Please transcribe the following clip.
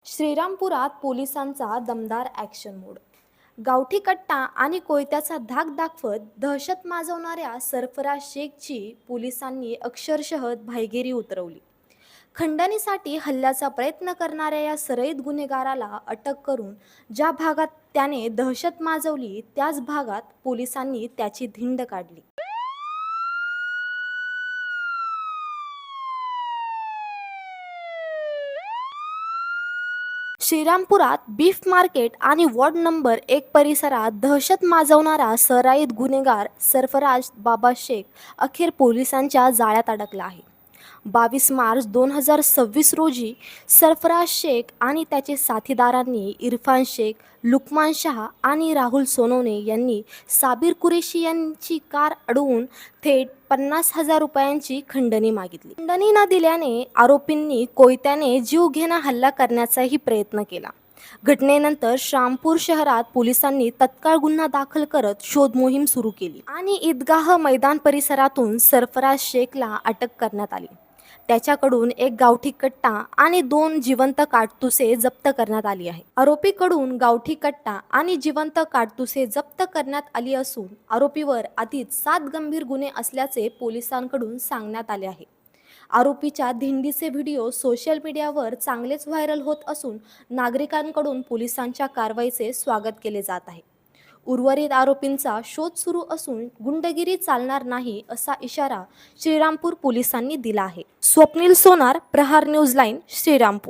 श्रीरामपुरात पोलिसांचा दमदार ॲक्शन मोड. गावठी कट्टा आणि कोयत्याचा धाक दाखवत दहशत माजवणाऱ्या सरफराज शेखची पोलिसांनी अक्षरशः भाईगिरी उतरवली. खंडणीसाठी हल्ल्याचा प्रयत्न करणाऱ्या या सराईत गुन्हेगाराला अटक करून ज्या भागात त्याने दहशत माजवली त्याच भागात पोलिसांनी त्याची धिंड काढली. श्रीरामपुरात बीफ मार्केट आणि वॉर्ड नंबर 1 परिसरात दहशत माजवणारा सराईत गुन्हेगार सरफराज बाबा शेख अखेर पोलिसांच्या जाळ्यात अडकला आहे. 22 मार्च 2026 रोजी सरफराज शेख आणि त्याचे साथीदारांनी इरफान शेख, लुकमान शाह आणि राहुल सोनवणे यांनी साबिर कुरेशी यांची कार अडवून थेट 50,000 रुपयांची खंडणी मागितली. खंडणी न दिल्याने आरोपींनी कोयत्याने जीवघेणा हल्ला करण्याचाही प्रयत्न केला. घटनेनंतर श्रीरामपूर शहरात पोलिसांनी तत्काळ गुन्हा दाखल करत शोध मोहीम सुरू केली आणि ईदगाह मैदान परिसरातून सरफराज शेखला अटक करण्यात आली. त्याच्याकडून एक गावठी कट्टा आणि 2 जिवंत काडतुसे जप्त करण्यात आली आहे. आरोपीकडून गावठी कट्टा आणि जिवंत काडतुसे जप्त करण्यात आली असून आरोपीवर आधीच 7 गंभीर गुन्हे असल्याचे पोलिसांकडून सांगण्यात आले आहे. आरोपीच्या धिंडीचे व्हिडिओ सोशल मीडियावर चांगलेच व्हायरल होत असून नागरिकांकडून पोलिसांच्या कारवाईचे स्वागत केले जात आहे. उर्वरित आरोपींचा शोध सुरू असून गुंडगिरी चालणार नाही असा इशारा श्रीरामपूर पोलिसांनी दिला आहे. स्वप्नील सोनार, प्रहार न्यूज लाईन, श्रीरामपूर.